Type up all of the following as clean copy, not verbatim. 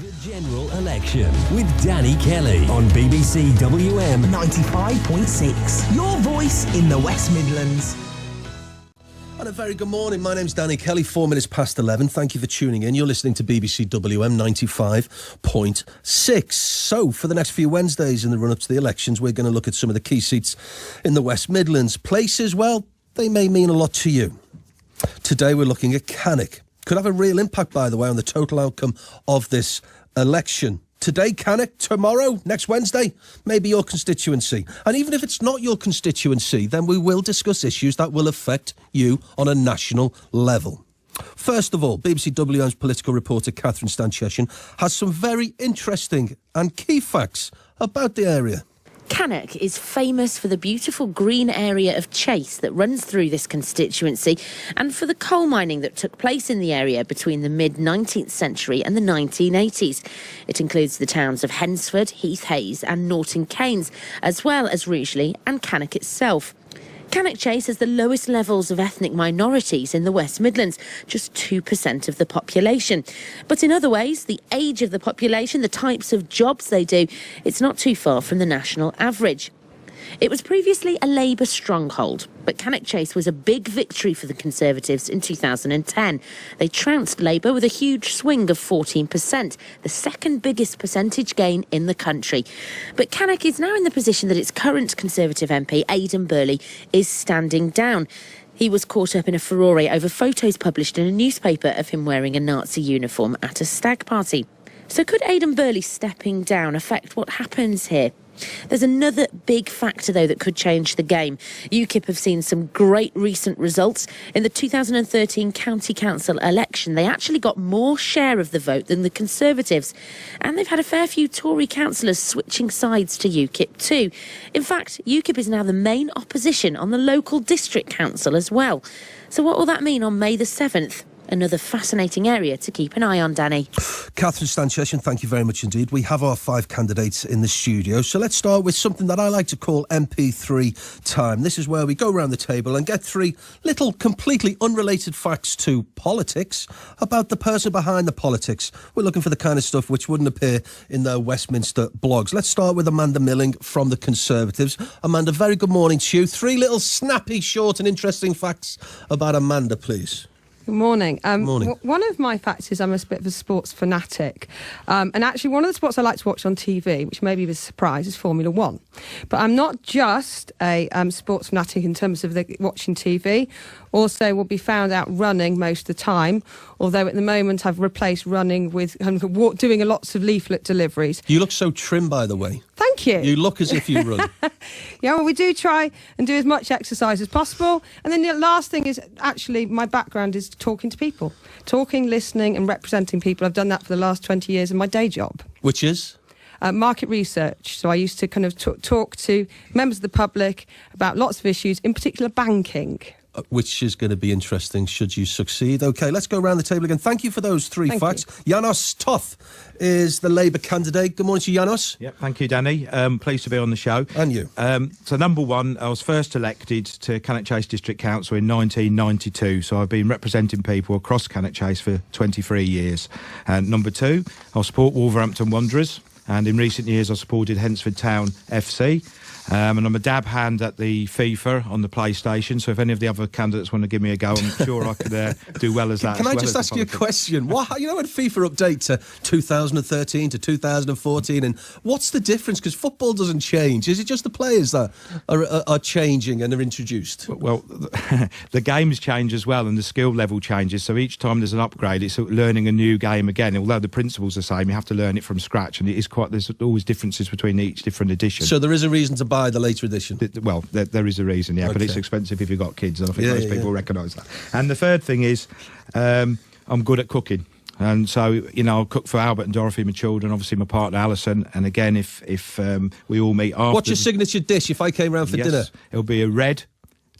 The General Election with Danny Kelly on BBC WM 95.6. Your voice in the West Midlands. And a very good morning. My name's Danny Kelly, 4 minutes past 11. Thank you for tuning in. You're listening to BBC WM 95.6. So, for the next few Wednesdays in the run-up to the elections, we're going to look at some of the key seats in the West Midlands. Places, well, they may mean a lot to you. Today we're looking at Cannock. Could have a real impact, by the way, on the total outcome of this election. Today, Cannock. Tomorrow, next Wednesday, maybe your constituency. And even if it's not your constituency, then we will discuss issues that will affect you on a national level. First of all, BBC WM's political reporter Catherine Stancheshian has some very interesting and key facts about the area. Cannock is famous for the beautiful green area of Chase that runs through this constituency and for the coal mining that took place in the area between the mid-19th century and the 1980s. It includes the towns of Hednesford, Heath Hayes and Norton Keynes, as well as Rugeley and Cannock itself. Cannock Chase has the lowest levels of ethnic minorities in the West Midlands, just 2% of the population. But in other ways, the age of the population, the types of jobs they do, it's not too far from the national average. It was previously a Labour stronghold, but Cannock Chase was a big victory for the Conservatives in 2010. They trounced Labour with a huge swing of 14%, the second biggest percentage gain in the country. But Cannock is now in the position that its current Conservative MP, Aiden Burley, is standing down. He was caught up in a furore over photos published in a newspaper of him wearing a Nazi uniform at a stag party. So could Aiden Burley stepping down affect what happens here? There's another big factor, though, that could change the game. UKIP have seen some great recent results. In the 2013 County Council election, they actually got more share of the vote than the Conservatives. And they've had a fair few Tory councillors switching sides to UKIP too. In fact, UKIP is now the main opposition on the local district council as well. So what will that mean on May the 7th? Another fascinating area to keep an eye on, Danny. Catherine Stancheshian, thank you very much indeed. We have our 5 candidates in the studio, so let's start with something that I like to call MP3 time. This is where we go around the table and get 3 little completely unrelated facts to politics about the person behind the politics. We're looking for the kind of stuff which wouldn't appear in the Westminster blogs. Let's start with Amanda Milling from the Conservatives. Amanda, very good morning to you. 3 little snappy, short and interesting facts about Amanda, please. Good morning. Morning. One of my facts is I'm a bit of a sports fanatic. And actually one of the sports I like to watch on TV, which maybe was a surprise, is Formula 1. But I'm not just a sports fanatic in terms of watching TV. Also will be found out running most of the time, although at the moment I've replaced running with doing lots of leaflet deliveries. You look so trim, by the way. Thank you. You look as if you run. Yeah, well, we do try and do as much exercise as possible. And then the last thing is actually my background is talking to people. Talking, listening and representing people. I've done that for the last 20 years in my day job. Which is? Market research. So I used to kind of talk to members of the public about lots of issues, in particular banking. Which is going to be interesting should you succeed. OK, let's go around the table again. Thank you for those 3 facts. Janos Toth is the Labour candidate. Good morning to you, Janos. Yep, thank you, Danny. Pleased to be on the show. And you. So, number one, I was first elected to Cannock Chase District Council in 1992. So I've been representing people across Cannock Chase for 23 years. And number 2, I support Wolverhampton Wanderers. And in recent years, I supported Hednesford Town FC. And I'm a dab hand at the FIFA on the PlayStation, so if any of the other candidates want to give me a go, I'm sure I could do well as that. Can I just ask you a question? What, you know, when FIFA update to 2013 to 2014, and what's the difference? Because football doesn't change. Is it just the players that are changing and are introduced? Well, the games change as well, and the skill level changes. So each time there's an upgrade, it's learning a new game again. Although the principle's the same, you have to learn it from scratch, and there's always differences between each different edition. So there is a reason to buy the later edition. Well, there is a reason, yeah, okay. But it's expensive if you've got kids, and I think most people recognise that. And the third thing is, I'm good at cooking. And so, you know, I'll cook for Albert and Dorothy, my children, obviously my partner Alison. And again, if we all meet after... What's your signature dish if I came round for dinner? It'll be a red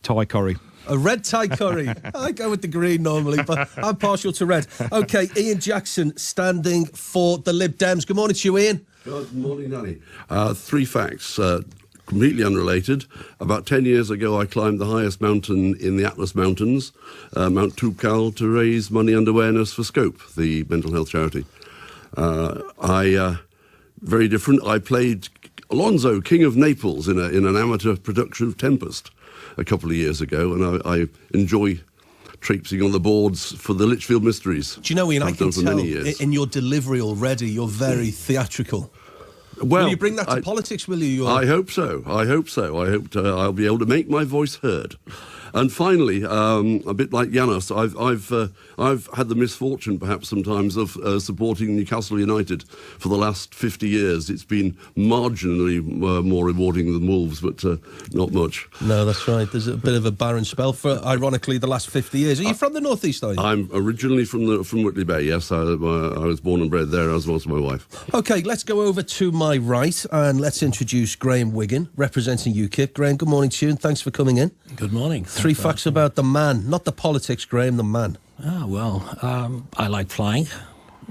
Thai curry. A red Thai curry. I go with the green normally, but I'm partial to red. OK, Ian Jackson standing for the Lib Dems. Good morning to you, Ian. Good morning, Danny. 3 facts. Completely unrelated. About 10 years ago, I climbed the highest mountain in the Atlas Mountains, Mount Toubkal, to raise money and awareness for Scope, the mental health charity. Very different. I played Alonso, King of Naples, in an amateur production of Tempest a couple of years ago, and I enjoy traipsing on the boards for the Lichfield Mysteries. Do you know, Ian, I I've can done for tell many years. in your delivery already, you're very theatrical. Well, will you bring that to politics, will you? I hope so. I hope I'll be able to make my voice heard. And finally, a bit like Janos, I've had the misfortune, perhaps sometimes, of supporting Newcastle United for the last 50 years. It's been marginally more rewarding than Wolves, but not much. No, that's right. There's a bit of a barren spell for, ironically, the last 50 years. Are you from the northeast? Are you? I'm originally from Whitley Bay. Yes, I was born and bred there, as was my wife. OK, let's go over to my right and let's introduce Graham Wiggin, representing UKIP. Graham, good morning to you and thanks for coming in. Good morning. 3 facts about the man, not the politics, Graham, the man. I like flying.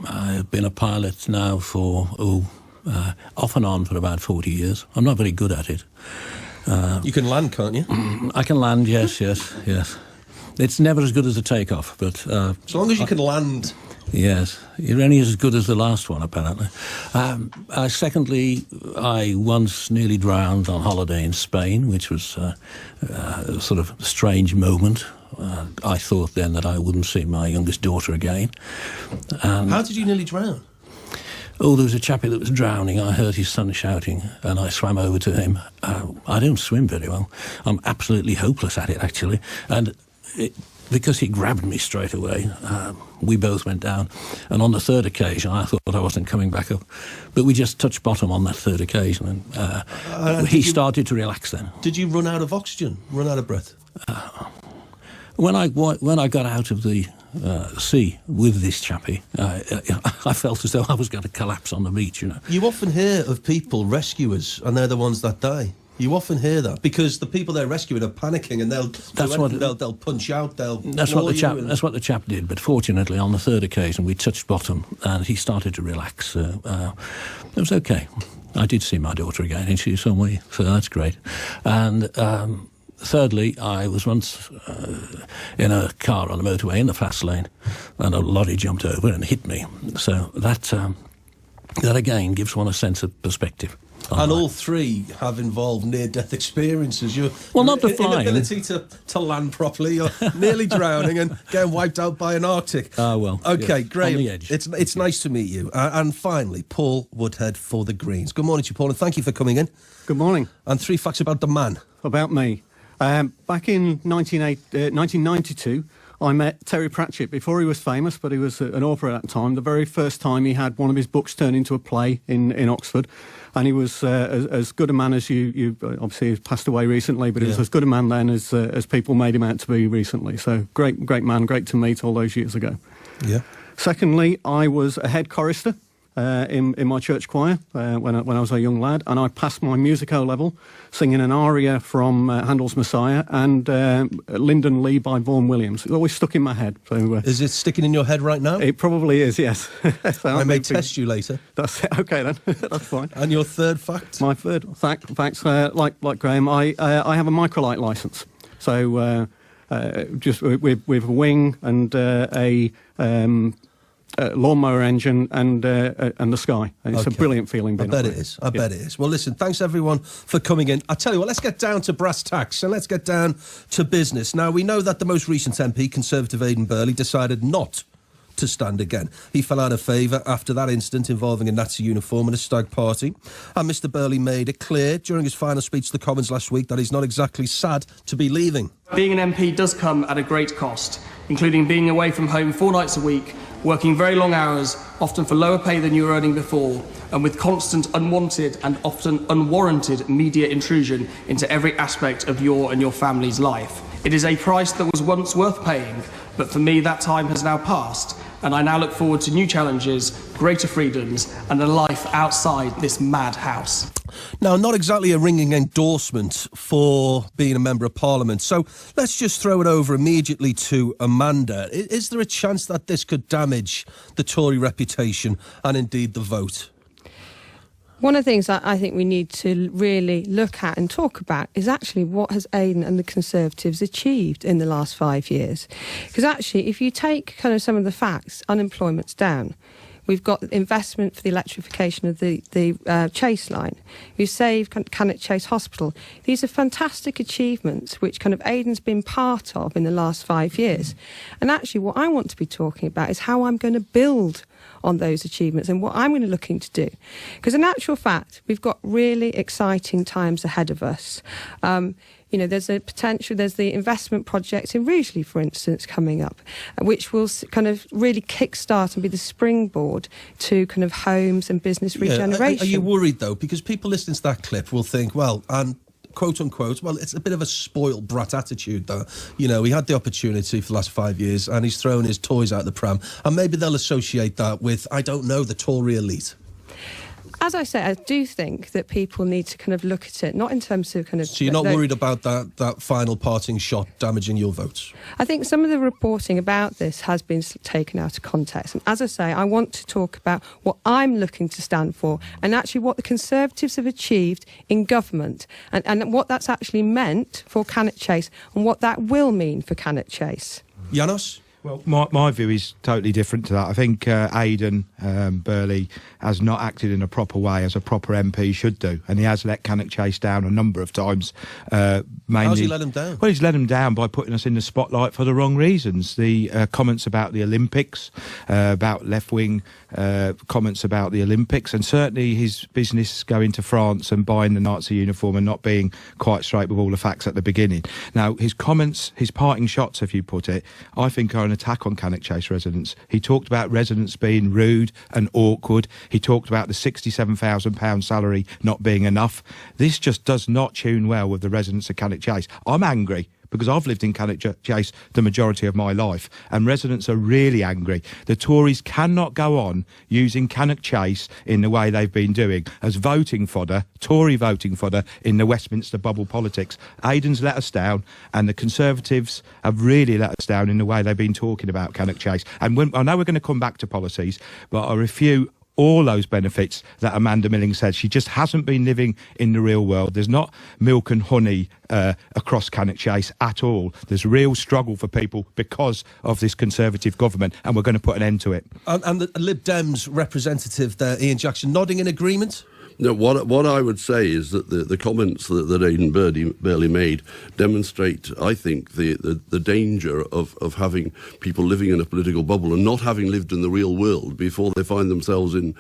I've been a pilot now for, off and on for about 40 years. I'm not very good at it. You can land, can't you? I can land, yes. It's never as good as the takeoff, but... as long as you can land... Yes, you're only as good as the last one, apparently. Secondly, I once nearly drowned on holiday in Spain, which was a sort of strange moment. I thought then that I wouldn't see my youngest daughter again. How did you nearly drown? Oh, there was a chappie that was drowning. I heard his son shouting, and I swam over to him. I don't swim very well. I'm absolutely hopeless at it, actually. And because he grabbed me straight away, we both went down. And on the third occasion, I thought I wasn't coming back up. But we just touched bottom on that third occasion, and he started to relax then. Did you run out of oxygen, run out of breath? When I got out of the sea with this chappie, I felt as though I was going to collapse on the beach, you know. You often hear of people, rescuers, and they're the ones that die. You often hear that because the people they're rescuing are panicking, and they'll punch out. That's what the chap did. But fortunately, on the third occasion, we touched bottom, and he started to relax. It was okay. I did see my daughter again, and she saw me, so that's great. And thirdly, I was once in a car on the motorway in the fast lane, and a lorry jumped over and hit me. So that again gives one a sense of perspective. And all three have involved near-death experiences. Not the flying. Inability to land properly, you're nearly drowning and getting wiped out by an Arctic. Okay, yes, Graham, on the edge. It's nice to meet you. And finally, Paul Woodhead for the Greens. Good morning to you, Paul, and thank you for coming in. Good morning. And 3 facts about the man. About me. Back in 1992, I met Terry Pratchett before he was famous, but he was an author at that time. The very first time he had one of his books turned into a play in Oxford. And he was as good a man as you obviously he's passed away recently, but he was as good a man then as people made him out to be recently. So great man, great to meet all those years ago. Yeah. Secondly, I was a head chorister in my church choir when I was a young lad, and I passed my music O-level singing an aria from Handel's Messiah and Lyndon Lee by Vaughan Williams. It always stuck in my head. So, is it sticking in your head right now? It probably is, yes. So I may test you later. That's it. Okay then, that's fine. And your third fact? My third facts, like Graham, I have a microlight licence. So just with a wing and a lawnmower engine and the sky. And it's a brilliant feeling. I bet it is. I bet it is. Well, listen, thanks everyone for coming in. I tell you what, let's get down to brass tacks and let's get down to business. Now, we know that the most recent MP, Conservative Aiden Burley, decided not to stand again. He fell out of favour after that incident involving a Nazi uniform and a stag party. And Mr Burley made it clear during his final speech to the Commons last week that he's not exactly sad to be leaving. Being an MP does come at a great cost, including being away from home 4 nights a week, working very long hours, often for lower pay than you were earning before, and with constant unwanted and often unwarranted media intrusion into every aspect of your and your family's life. It is a price that was once worth paying, but for me that time has now passed, and I now look forward to new challenges, greater freedoms, and a life outside this madhouse. Now, not exactly a ringing endorsement for being a Member of Parliament, so let's just throw it over immediately to Amanda. Is there a chance that this could damage the Tory reputation and indeed the vote? One of the things that I think we need to really look at and talk about is actually what has Aiden and the Conservatives achieved in the last 5 years. Because actually, if you take kind of some of the facts, unemployment's down. We've got investment for the electrification of the Chase line. We've saved Cannock Chase Hospital. These are fantastic achievements which kind of Aiden's been part of in the last 5 years. And actually what I want to be talking about is how I'm going to build on those achievements and what I'm going to looking to do. Because in actual fact, we've got really exciting times ahead of us. There's a potential, there's the investment project in Rugeley, for instance, coming up, which will kind of really kickstart and be the springboard to kind of homes and business regeneration. Are you worried, though? Because people listening to that clip will think, well, and quote unquote, well, it's a bit of a spoiled brat attitude, though. He had the opportunity for the last 5 years and he's thrown his toys out the pram. And maybe they'll associate that with, I don't know, the Tory elite. As I say, I do think that people need to kind of look at it, not in terms of kind of... So you're not worried about that final parting shot damaging your votes? I think some of the reporting about this has been taken out of context. And as I say, I want to talk about what I'm looking to stand for and actually what the Conservatives have achieved in government and what that's actually meant for Cannock Chase and what that will mean for Cannock Chase. Janos? Well, my view is totally different to that. I think Aiden Burley has not acted in a proper way as a proper MP should do, and he has let Cannock Chase down a number of times. Mainly, how's he let him down? Well, he's let him down by putting us in the spotlight for the wrong reasons. The comments about the Olympics, about left-wing comments about the Olympics, and certainly his business going to France and buying the Nazi uniform and not being quite straight with all the facts at the beginning. Now, his comments, his parting shots, if you put it, I think are an attack on Cannock Chase residents. He talked about residents being rude and awkward. He talked about the £67,000 salary not being enough. This just does not tune well with the residents of Cannock Chase. I'm angry because I've lived in Cannock Chase the majority of my life, and residents are really angry. The Tories cannot go on using Cannock Chase in the way they've been doing as voting fodder, Tory voting fodder in the Westminster bubble politics. Aiden's let us down, and the Conservatives have really let us down in the way they've been talking about Cannock Chase. And I know we're going to come back to policies, but I refute all those benefits that Amanda Milling said. She just hasn't been living in the real world. There's not milk and honey across Cannock Chase at all. There's real struggle for people because of this Conservative government, and we're going to put an end to it. And the Lib Dems representative there, Ian Jackson, nodding in agreement? No, what I would say is that the comments that Aiden Burley made demonstrate, I think, the danger of having people living in a political bubble and not having lived in the real world before they find themselves in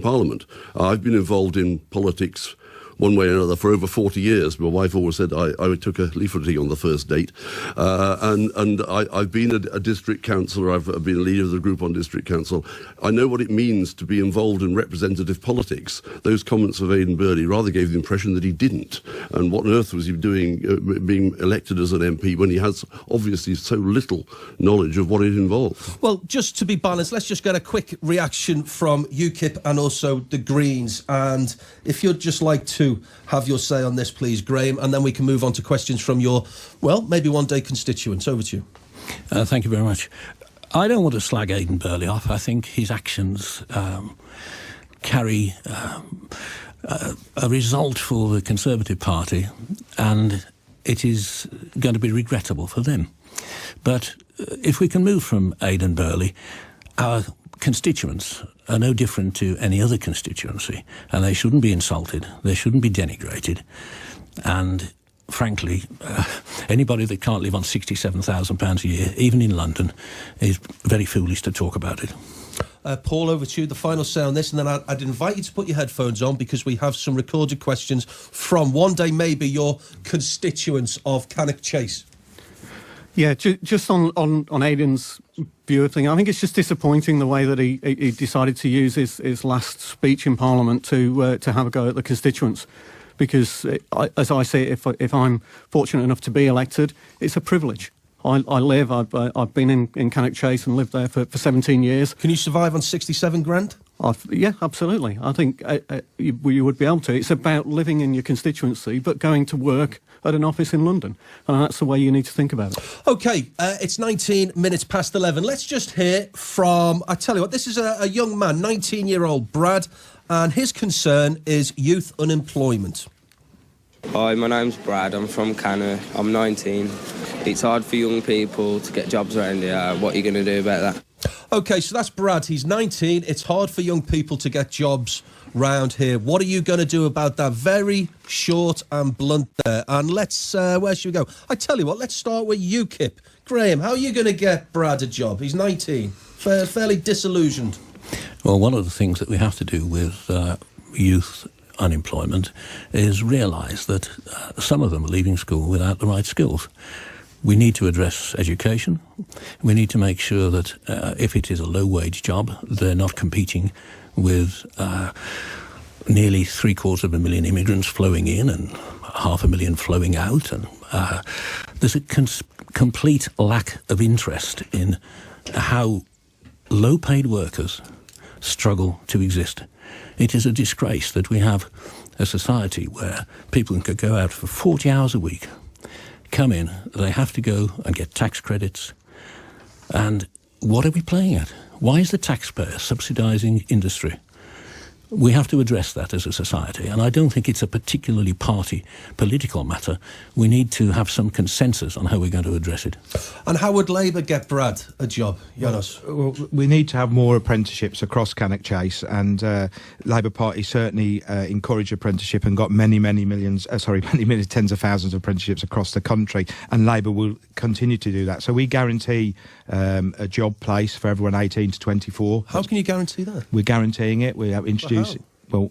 Parliament. I've been involved in politics one way or another for over 40 years. My wife always said I took a leafleting on the first date. And I've been a district councillor. I've been a leader of the group on district council. I know what it means to be involved in representative politics. Those comments of Aiden Burley rather gave the impression that he didn't. And what on earth was he doing being elected as an MP when he has obviously so little knowledge of what it involved? Well, just to be balanced, let's just get a quick reaction from UKIP and also the Greens. And if you'd just like to have your say on this, please, Graham, and then we can move on to questions from your, well, maybe one day constituents. Over to you. Thank you very much. I don't want to slag Aiden Burley off. I think his actions carry a result for the Conservative Party, and it is going to be regrettable for them. But if we can move from Aiden Burley, our constituents are no different to any other constituency, and they shouldn't be insulted, they shouldn't be denigrated, and frankly, anybody that can't live on £67,000 a year, even in London, is very foolish to talk about it. Paul, over to you, the final say on this, and then I'd invite you to put your headphones on because we have some recorded questions from one day maybe your constituents of Cannock Chase. Yeah, just on Aiden's view of things, I think it's just disappointing the way that he decided to use his last speech in Parliament to have a go at the constituents. Because, as I see it, if I'm fortunate enough to be elected, it's a privilege. I've been in Cannock Chase and lived there for 17 years. Can you survive on 67 grand? Yeah, absolutely. I think you would be able to. It's about living in your constituency, but going to work at an office in London. And that's the way you need to think about it. OK, it's 19 minutes past 11. Let's just hear from, I tell you what, this is a young man, 19-year-old Brad, and his concern is youth unemployment. Hi, my name's Brad. I'm from Cannock. I'm 19. It's hard for young people to get jobs around here. What are you going to do about that? OK, so that's Brad. He's 19. It's hard for young people to get jobs round here. What are you going to do about that? Very short and blunt there. And let's, where should we go? I tell you what, let's start with UKIP. Graham, how are you going to get Brad a job? He's 19, fairly disillusioned. Well, one of the things that we have to do with youth unemployment is realise that some of them are leaving school without the right skills. We need to address education. We need to make sure that if it is a low-wage job, they're not competing with nearly 750,000 immigrants flowing in and 500,000 flowing out. And there's a complete lack of interest in how low-paid workers struggle to exist. It is a disgrace that we have a society where people can go out for 40 hours a week, come in, they have to go and get tax credits. And what are we playing at? Why is the taxpayer subsidising industry? We have to address that as a society, and I don't think it's a particularly political matter. We need to have some consensus on how we're going to address it. And how would Labour get Brad a job, Janos? Well, we need to have more apprenticeships across Cannock Chase, and Labour Party certainly encouraged apprenticeship and got many tens of thousands of apprenticeships across the country, and Labour will continue to do that. So we guarantee a job place for everyone 18 to 24. How can you guarantee that? We're guaranteeing it. We have introduced. Well,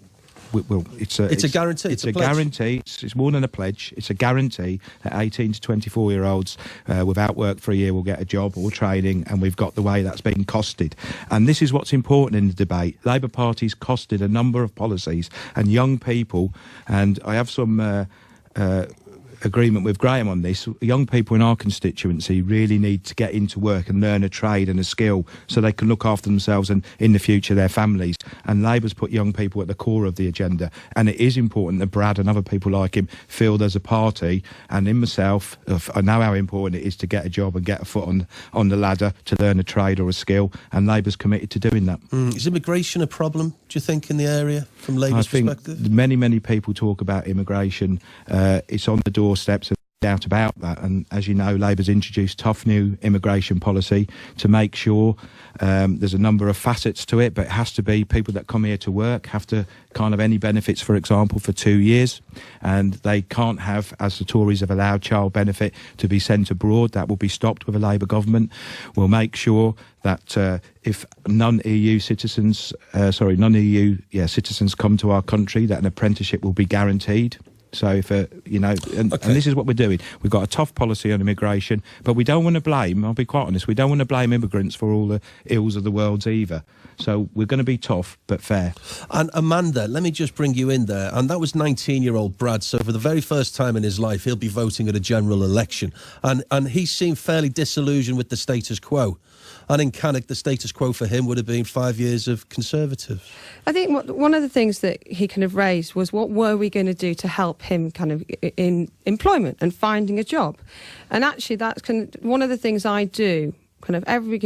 it's a guarantee. It's a guarantee. It's more than a pledge. It's a guarantee that 18 to 24-year-olds without work for a year will get a job or training, and we've got the way that's been costed. And this is what's important in the debate. Labour Party's costed a number of policies, and young people, and I have some agreement with Graham on this. Young people in our constituency really need to get into work and learn a trade and a skill so they can look after themselves and in the future their families. And Labour's put young people at the core of the agenda, and it is important that Brad and other people like him feel there's a party, and in myself I know how important it is to get a job and get a foot on the ladder to learn a trade or a skill, and Labour's committed to doing that. Is immigration a problem, do you think, in the area from Labour's perspective? I think many people talk about immigration. It's on the doorsteps, and doubt about that. And as you know, Labour's introduced tough new immigration policy to make sure there's a number of facets to it, but it has to be people that come here to work have to kind of any benefits, for example, for 2 years, and they can't have, as the Tories have allowed, child benefit to be sent abroad. That will be stopped with a Labour government. We'll make sure that if non-EU citizens come to our country, that an apprenticeship will be guaranteed. So if and this is what we're doing. We've got a tough policy on immigration, but we don't want to blame, I'll be quite honest, we don't want to blame immigrants for all the ills of the world either. So we're going to be tough but fair. And Amanda, let me just bring you in there. And that was 19-year-old Brad. So for the very first time in his life, he'll be voting at a general election. And he seemed fairly disillusioned with the status quo. And in Cannock, the status quo for him would have been 5 years of Conservatives. I think one of the things that he kind of raised was what were we going to do to help him kind of in employment and finding a job. And actually, that's kind of one of the things I do kind of every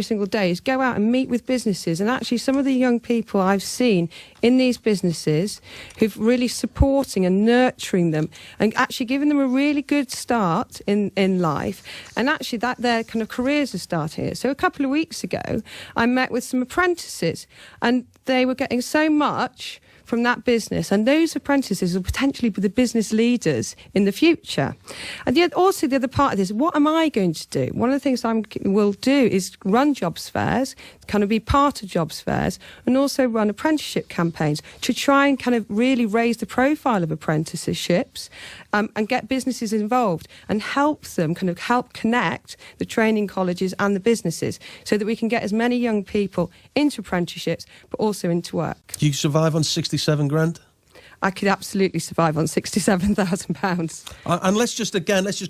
single day is go out and meet with businesses. And actually some of the young people I've seen in these businesses who've really supporting and nurturing them and actually giving them a really good start in life, and actually that their kind of careers are starting it. So a couple of weeks ago I met with some apprentices, and they were getting so much from that business, and those apprentices will potentially be the business leaders in the future. And yet also the other part of this, what am I going to do? One of the things I will do is run jobs fairs, kind of be part of jobs fairs, and also run apprenticeship campaigns to try and kind of really raise the profile of apprenticeships and get businesses involved and help them kind of help connect the training colleges and the businesses so that we can get as many young people into apprenticeships but also into work. Do you survive on 67 grand? I could absolutely survive on £67,000. And let's just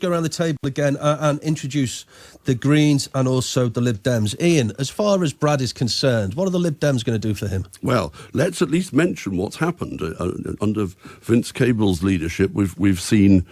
go around the table again and introduce the Greens and also the Lib Dems. Ian, as far as Brad is concerned, what are the Lib Dems going to do for him? Well, let's at least mention what's happened. Under Vince Cable's leadership, we've seen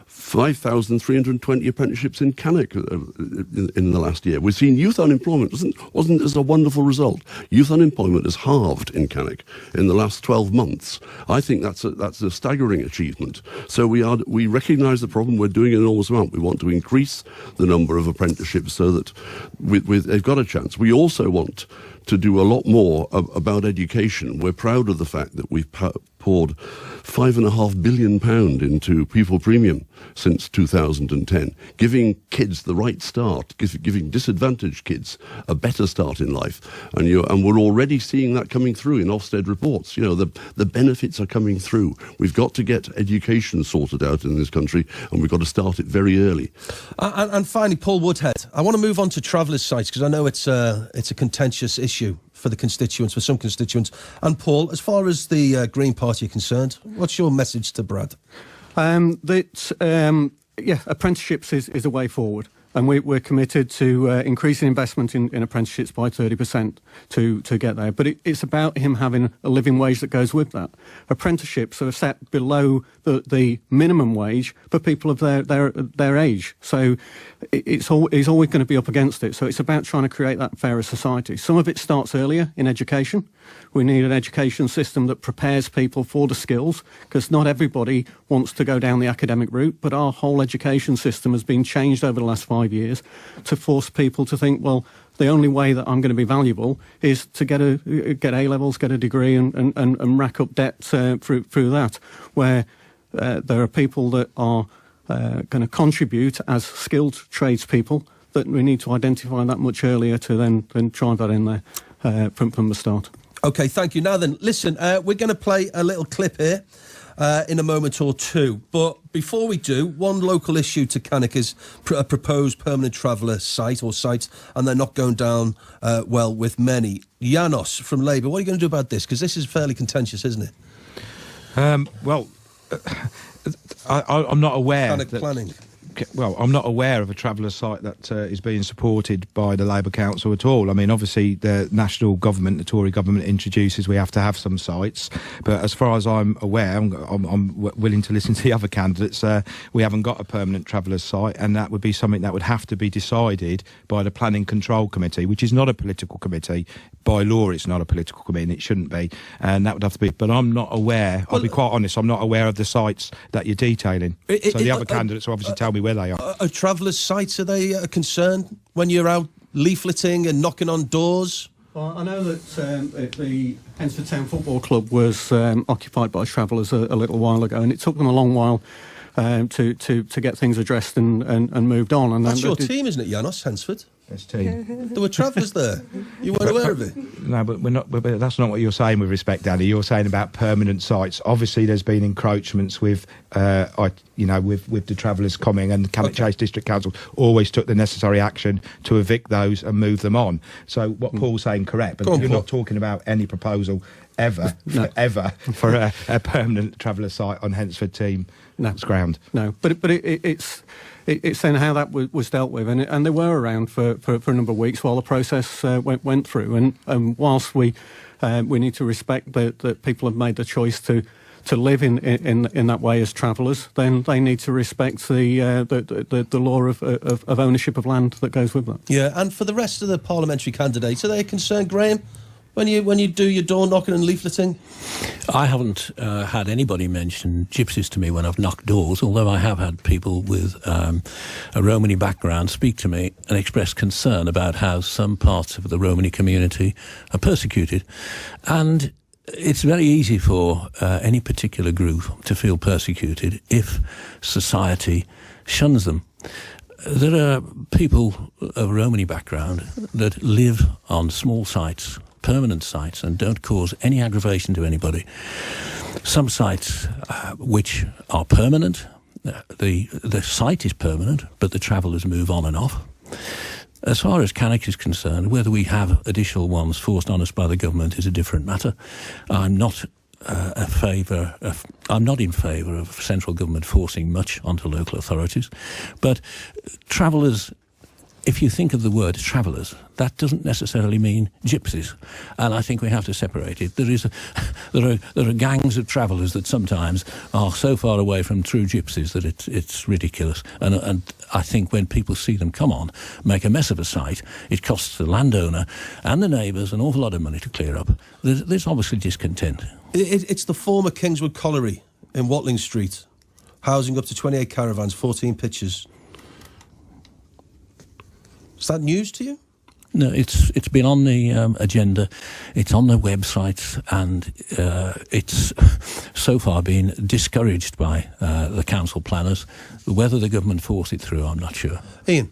5,320 apprenticeships in Cannock in the last year. We've seen youth unemployment wasn't as a wonderful result. Youth unemployment has halved in Cannock in the last 12 months. I think that's a staggering achievement. So we recognise the problem. We're doing an enormous amount. We want to increase the number of apprenticeships so that they've got a chance. We also want to do a lot more about education. We're proud of the fact that we've poured £5.5 billion into pupil premium since 2010, giving kids the right start, giving disadvantaged kids a better start in life. And we're already seeing that coming through in Ofsted reports. The benefits are coming through. We've got to get education sorted out in this country, and we've got to start it very early. And finally, Paul Woodhead, I want to move on to travellers' sites, because I know it's a contentious issue for some constituents. And Paul, as far as the Green Party are concerned, what's your message to Brad? Apprenticeships is a way forward. And we're committed to increasing investment in apprenticeships by 30% to get there. But it's about him having a living wage that goes with that. Apprenticeships are set below the minimum wage for people of their age. So he's always going to be up against it. So it's about trying to create that fairer society. Some of it starts earlier in education. We need an education system that prepares people for the skills, because not everybody wants to go down the academic route, but our whole education system has been changed over the last 5 years to force people to think, well, the only way that I'm going to be valuable is to get A-levels, get a degree and rack up debt through that, where there are people that are going to contribute as skilled tradespeople that we need to identify that much earlier to then drive that in there from the start. OK, thank you. Now then, listen, we're going to play a little clip here in a moment or two. But before we do, one local issue to Cannock is a proposed permanent traveller site or sites, and they're not going down well with many. Janos from Labour, what are you going to do about this? Because this is fairly contentious, isn't it? I'm not aware. Cannock planning. Well, I'm not aware of a traveller site that is being supported by the Labour Council at all. I mean, obviously, the national government, the Tory government, introduces we have to have some sites. But as far as I'm aware, I'm willing to listen to the other candidates. We haven't got a permanent traveller's site, and that would be something that would have to be decided by the Planning Control Committee, which is not a political committee. By law, it's not a political committee, and it shouldn't be. And that would have to be. But I'm not aware. I'll be quite honest. I'm not aware of the sites that you're detailing. So the other candidates will obviously tell me where they are. Are travellers' sites, are they a concern when you're out leafleting and knocking on doors? Well, I know that the Hednesford Town Football Club was occupied by travellers a little while ago, and it took them a long while to get things addressed and moved on. And that's your team, isn't it, Janos, Hednesford? Yes, team. There were travellers there. You weren't aware of it? No, but we're not. But that's not what you're saying with respect, Danny. You're saying about permanent sites. Obviously, there's been encroachments with the travellers coming, and the Cannock Chase District Council always took the necessary action to evict those and move them on. So what Paul's saying, correct, but you're not talking about any proposal ever for a permanent traveller site on Hednesford team ground. No, but it's then how that was dealt with, and they were around for a number of weeks while the process went through. And whilst we need to respect that people have made the choice to live in that way as travellers, then they need to respect the law of ownership of land that goes with that. Yeah, and for the rest of the parliamentary candidates, are they concerned, Graham, when you do your door knocking and leafleting? I haven't had anybody mention gypsies to me when I've knocked doors, although I have had people with a Romani background speak to me and express concern about how some parts of the Romani community are persecuted. And it's very easy for any particular group to feel persecuted if society shuns them. There are people of Romani background that live on small sites, permanent sites, and don't cause any aggravation to anybody. Some sites which are permanent, the site is permanent, but the travellers move on and off. As far as Cannock is concerned, whether we have additional ones forced on us by the government is a different matter. I'm not in favour of central government forcing much onto local authorities, but travellers if you think of the word travellers, that doesn't necessarily mean gypsies, and I think we have to separate it. There are gangs of travellers that sometimes are so far away from true gypsies that it's ridiculous, and I think when people see them come on, make a mess of a site, it costs the landowner and the neighbours an awful lot of money to clear up. There's obviously discontent. It's the former Kingswood Colliery in Watling Street, housing up to 28 caravans, 14 pitches. Is that news to you? No, it's been on the agenda. It's on the websites, and it's so far been discouraged by the council planners. Whether the government force it through, I'm not sure. Ian?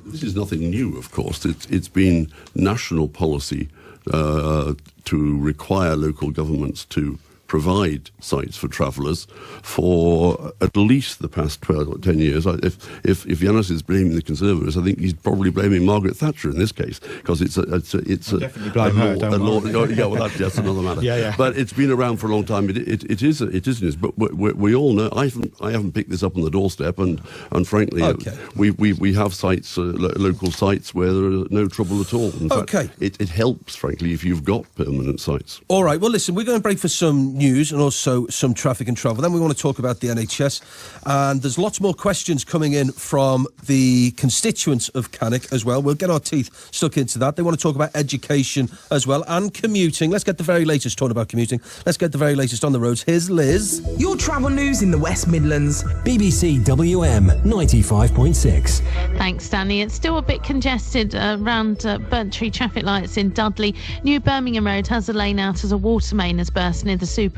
This is nothing new, of course. It's been national policy to require local governments to provide sites for travellers for at least the past 12 or 10 years. If Yanis is blaming the Conservatives, I think he's probably blaming Margaret Thatcher in this case, because it's definitely blame her. Yeah, well, that's another matter. Yeah. But it's been around for a long time. It is news. But we all know. I haven't picked this up on the doorstep, and frankly, okay. we have sites, local sites, where there is no trouble at all. In fact, it helps, frankly, if you've got permanent sites. All right. Well, listen, we're going to break for some news and also some traffic and travel. Then we want to talk about the NHS, and there's lots more questions coming in from the constituents of Cannock as well. We'll get our teeth stuck into that. They want to talk about education as well and commuting. Let's get the very latest talking about commuting. Let's get the very latest on the roads. Here's Liz. Your travel news in the West Midlands. BBC WM 95.6. Thanks, Danny. It's still a bit congested around Burntry traffic lights in Dudley. New Birmingham Road has a lane out as a water main has burst near the supermarket,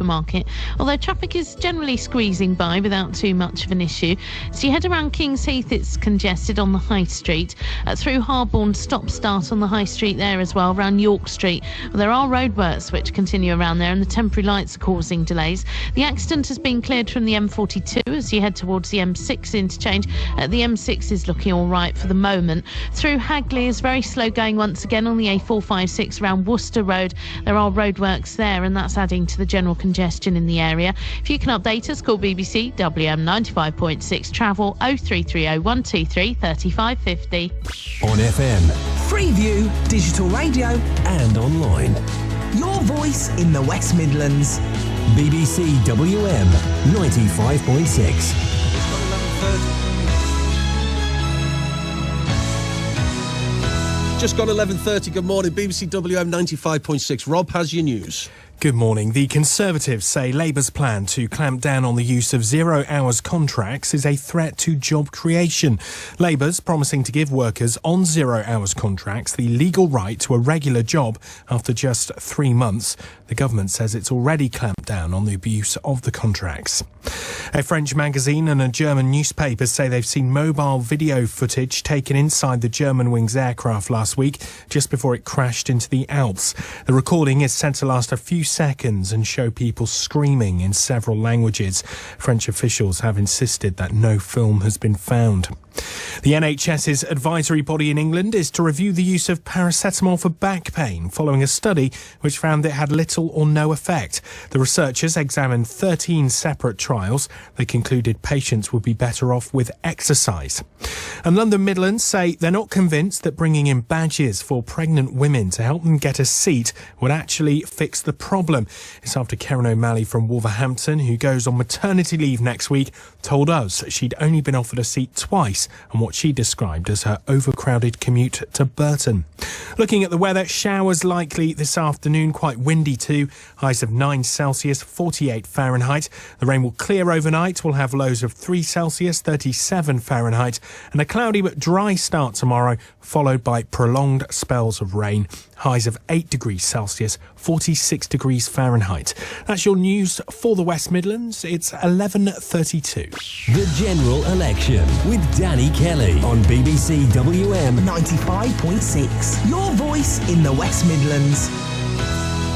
although traffic is generally squeezing by without too much of an issue. So you head around Kings Heath, it's congested on the High Street. Through Harborne, stop-start on the High Street there as well, around York Street. Well, there are roadworks which continue around there, and the temporary lights are causing delays. The accident has been cleared from the M42 as you head towards the M6 interchange. The M6 is looking all right for the moment. Through Hagley is very slow going once again on the A456 around Worcester Road. There are roadworks there, and that's adding to the general congestion in the area. If you can update us, call BBC WM 95.6 travel 0330 123 3550. On FM. Freeview, digital radio, and online. your voice in the West Midlands. BBC WM 95.6. Just gone 11:30. Good morning, BBC WM 95.6. Rob has your news. Good morning. The Conservatives say Labour's plan to clamp down on the use of 0 hours contracts is a threat to job creation. Labour's promising to give workers on 0 hours contracts the legal right to a regular job after just 3 months. The government says it's already clamped down on the abuse of the contracts. A French magazine and a German newspaper say they've seen mobile video footage taken inside the Germanwings aircraft last week, just before it crashed into the Alps. The recording is said to last a few seconds and show people screaming in several languages. French officials have insisted that no film has been found. The NHS's advisory body in England is to review the use of paracetamol for back pain following a study which found it had little or no effect. The researchers examined 13 separate trials. They concluded patients would be better off with exercise. And London Midlands say they're not convinced that bringing in badges for pregnant women to help them get a seat would actually fix the problem. It's after Karen O'Malley from Wolverhampton, who goes on maternity leave next week, told us she'd only been offered a seat twice and what she described as her overcrowded commute to Burton. Looking at the weather, showers likely this afternoon, quite windy too. Highs of 9 Celsius, 48 Fahrenheit. The rain will clear overnight. We'll have lows of 3 Celsius, 37 Fahrenheit, and a cloudy but dry start tomorrow, followed by prolonged spells of rain. Highs of 8 degrees Celsius, 46 degrees Fahrenheit. That's your news for the West Midlands. It's 11:32. The General Election with Danny Kelly on BBC WM 95.6. Your voice in the West Midlands.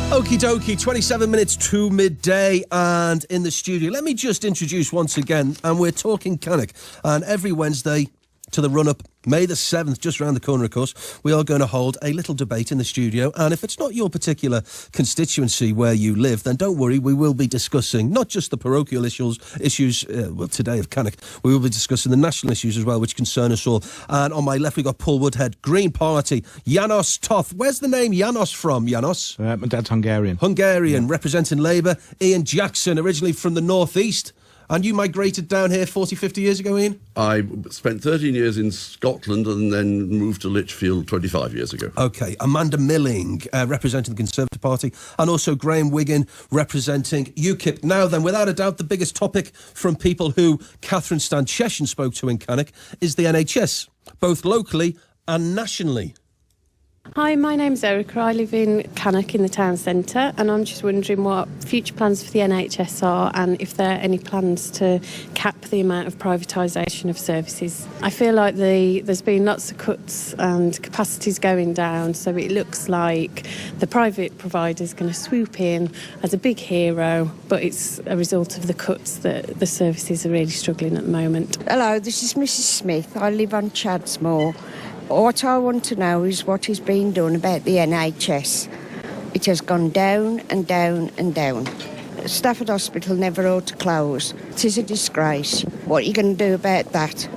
Okie dokie, 27 minutes to midday, and in the studio, let me just introduce once again, and we're talking Cannock, and every Wednesday to the run-up, May the 7th, just round the corner, of course, we are going to hold a little debate in the studio. And if it's not your particular constituency where you live, then don't worry, we will be discussing not just the parochial issues today of Cannock, we will be discussing the national issues as well, which concern us all. And on my left, we've got Paul Woodhead, Green Party, Janos Toth. Where's the name Janos from, Janos? My dad's Hungarian. Hungarian, representing Labour. Ian Jackson, originally from the northeast. And you migrated down here 40, 50 years ago, Ian? I spent 13 years in Scotland and then moved to Lichfield 25 years ago. OK. Amanda Milling, representing the Conservative Party, and also Graham Wiggin, representing UKIP. Now then, without a doubt, the biggest topic from people who Catherine Stan-Cheshin spoke to in Cannock is the NHS, both locally and nationally. Hi, my name's Erica. I live in Cannock in the town centre, and I'm just wondering what future plans for the NHS are and if there are any plans to cap the amount of privatisation of services. I feel like there's been lots of cuts and capacity's going down, so it looks like the private provider's going to swoop in as a big hero, but it's a result of the cuts that the services are really struggling at the moment. Hello, this is Mrs Smith. I live on Chadsmore. What I want to know is what is being done about the NHS. It has gone down and down and down. Stafford Hospital never ought to close. It is a disgrace. What are you going to do about that?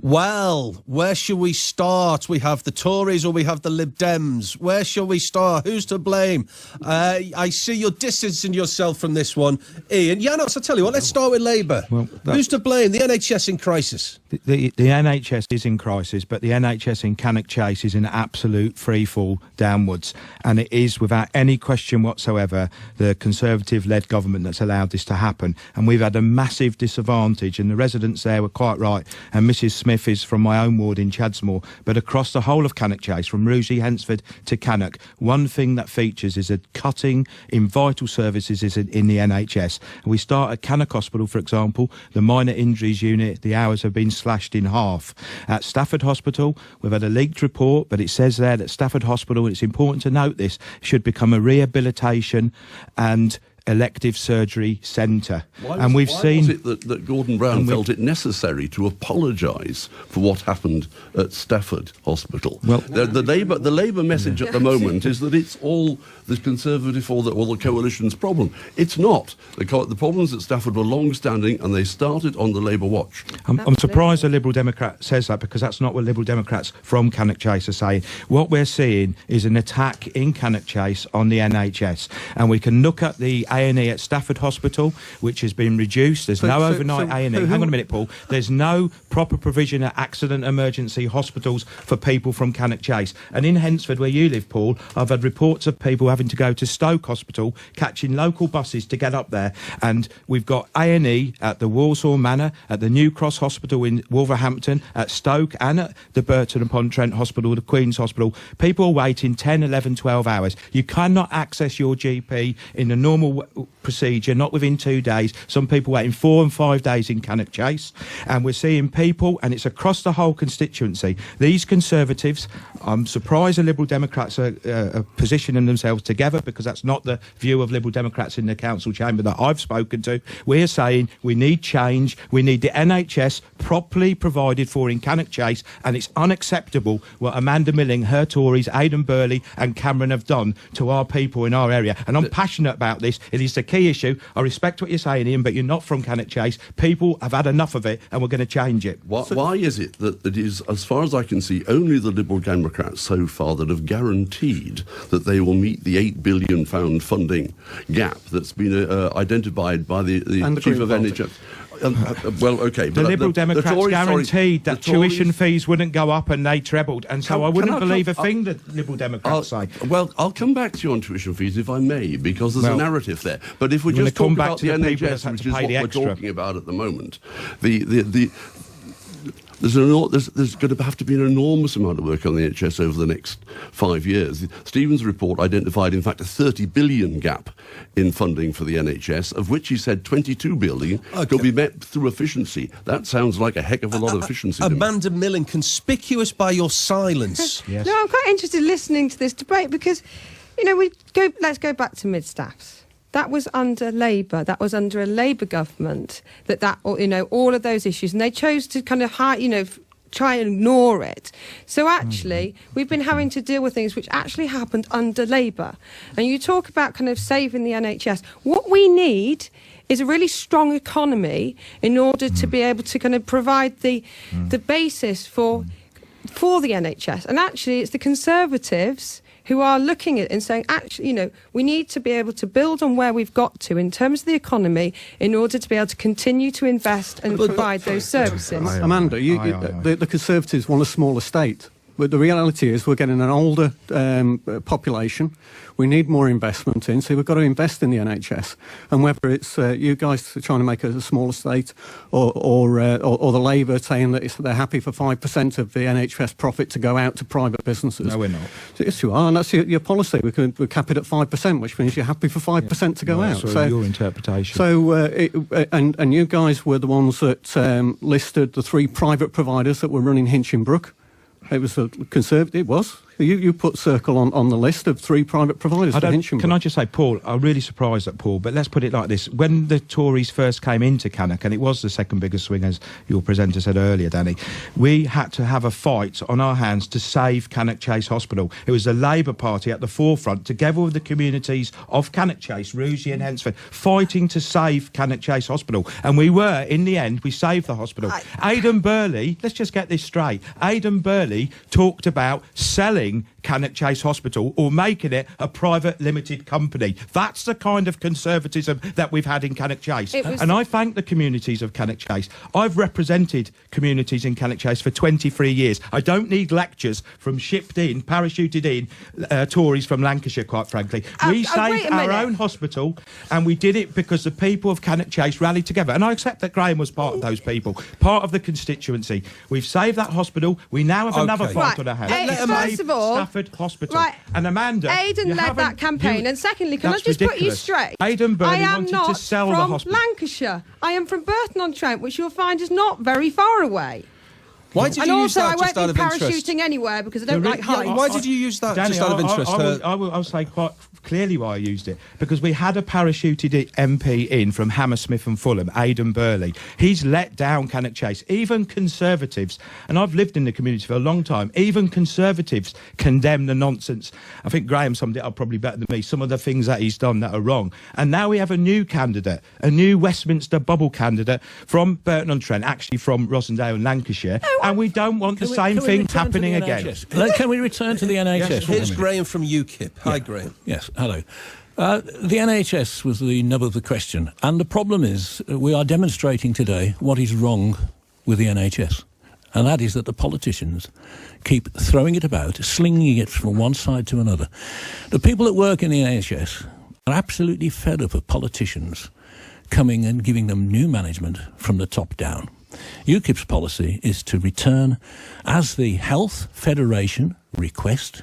Well, where shall we start? We have the Tories or we have the Lib Dems. Where shall we start? Who's to blame? I see you're distancing yourself from this one. Ian, Janos, I tell you what, let's start with Labour. Well, who's to blame? The NHS in crisis. The NHS is in crisis, but the NHS in Cannock Chase is in absolute freefall downwards. And it is, without any question whatsoever, the Conservative-led government that's allowed this to happen. And we've had a massive disadvantage, and the residents there were quite right. And Mrs Smith is from my own ward in Chadsmore, but across the whole of Cannock Chase, from Rugey, Hednesford to Cannock, one thing that features is a cutting in vital services in the NHS. And we start at Cannock Hospital, for example, the minor injuries unit, the hours have been slashed in half. At Stafford Hospital, we've had a leaked report, but it says there that Stafford Hospital, and it's important to note this, should become a rehabilitation and elective surgery centre. Why was it that Gordon Brown felt it necessary to apologise for what happened at Stafford Hospital? Well, the Labour message at the moment is that it's all the Conservative or the coalition's problem. It's not. The problems at Stafford were long-standing and they started on the Labour watch. I'm surprised a Liberal Democrat says that, because that's not what Liberal Democrats from Cannock Chase are saying. What we're seeing is an attack in Cannock Chase on the NHS, and we can look at the A&E at Stafford Hospital, which has been reduced. There's no overnight A&E. Hang on a minute, Paul. There's no proper provision at accident emergency hospitals for people from Cannock Chase. And in Hednesford, where you live, Paul, I've had reports of people having to go to Stoke Hospital, catching local buses to get up there. And we've got A&E at the Walsall Manor, at the New Cross Hospital in Wolverhampton, at Stoke, and at the Burton-upon-Trent Hospital, the Queen's Hospital. People are waiting 10, 11, 12 hours. You cannot access your GP in the normal procedure, not within 2 days. Some people waiting 4 and 5 days in Cannock Chase. And we're seeing people, and it's across the whole constituency. These Conservatives, I'm surprised the Liberal Democrats are positioning themselves together, because that's not the view of Liberal Democrats in the council chamber that I've spoken to. We're saying we need change. We need the NHS properly provided for in Cannock Chase, and it's unacceptable what Amanda Milling, her Tories, Aiden Burley and Cameron have done to our people in our area. And I'm passionate about this. It is the key issue. I respect what you're saying, Ian, but you're not from Cannock Chase. People have had enough of it, and we're going to change it. Why is it that it is, as far as I can see, only the Liberal Democrats so far that have guaranteed that they will meet the £8 billion funding gap that's been identified by the chief of NHS? Well, OK. The Liberal Democrats guaranteed that tuition fees wouldn't go up, and they trebled. And so I wouldn't believe a thing that Liberal Democrats say. Well, I'll come back to you on tuition fees, if I may, because there's a narrative there. But if we just talk about the NHS, which is what we're talking about at the moment, there's going to have to be an enormous amount of work on the NHS over the next 5 years. Stephen's report identified, in fact, a 30 billion gap in funding for the NHS, of which he said 22 billion could be met through efficiency. That sounds like a heck of a lot of efficiency. Amanda Milling, conspicuous by your silence. Yes. No, I'm quite interested in listening to this debate, because, let's go back to mid-staffs. That was under Labour. That was under a Labour government. All of those issues, and they chose to kind of try and ignore it. So actually, we've been having to deal with things which actually happened under Labour. And you talk about kind of saving the NHS. What we need is a really strong economy in order to be able to kind of provide the basis for the NHS. And actually, it's the Conservatives who are looking at it and saying, actually, you know, we need to be able to build on where we've got to in terms of the economy in order to be able to continue to invest and provide those services. Amanda, the Conservatives want a smaller state. But the reality is we're getting an older population. We need more investment in, so we've got to invest in the NHS. And whether it's you guys trying to make it a smaller state or the Labour saying that they're happy for 5% of the NHS profit to go out to private businesses. No, we're not. Yes, you are, and that's your policy. We cap it at 5%, which means you're happy for 5% to go out. So your interpretation. So, and you guys were the ones that listed the 3 private providers that were running Hinchinbrook. It was a Conservative. It was. You put Circle on the list of 3 private providers for Hinchinbrook. Can I just say, Paul, I'm really surprised at Paul, but let's put it like this. When the Tories first came into Cannock, and it was the second biggest swing, as your presenter said earlier, Danny, we had to have a fight on our hands to save Cannock Chase Hospital. It was the Labour Party at the forefront, together with the communities of Cannock Chase, Rugey and Hednesford, fighting to save Cannock Chase Hospital. And we were, in the end, we saved the hospital. Aiden Burley, let's just get this straight, Aiden Burley talked about selling Cannock Chase Hospital or making it a private limited company. That's the kind of conservatism that we've had in Cannock Chase. And I thank the communities of Cannock Chase. I've represented communities in Cannock Chase for 23 years. I don't need lectures from shipped in, parachuted in Tories from Lancashire, quite frankly. We saved our own hospital, and we did it because the people of Cannock Chase rallied together. And I accept that Graham was part of those people, part of the constituency. We've saved that hospital. We now have another fight on our hands. First of all, Stafford Hospital. And Amanda, Aiden led that campaign. And secondly, can I just put you straight? Aiden Burley wanted to sell the hospital. I am not from Lancashire. I am from Burton-on-Trent, which you'll find is not very far away. Why did you use that just out of interest? And also, I won't be parachuting anywhere because I don't like heights. Why did you use that Danny, just out of interest? I'll say quite clearly why I used it. Because we had a parachuted MP in from Hammersmith and Fulham, Aiden Burley. He's let down Cannock Chase. Even Conservatives, and I've lived in the community for a long time, even Conservatives condemn the nonsense. I think Graham summed it up probably better than me, some of the things that he's done that are wrong. And now we have a new candidate, a new Westminster bubble candidate from Burton-on-Trent, actually from Rossendale in Lancashire. And we don't want the same thing happening again. Can we return to the NHS? Yes, here's Graham from UKIP. Hi, Graham. Yes, hello. The NHS was the nub of the question, and the problem is we are demonstrating today what is wrong with the NHS, and that is that the politicians keep throwing it about, slinging it from one side to another. The people that work in the NHS are absolutely fed up of politicians coming and giving them new management from the top down. UKIP's policy is to return, as the Health Federation request.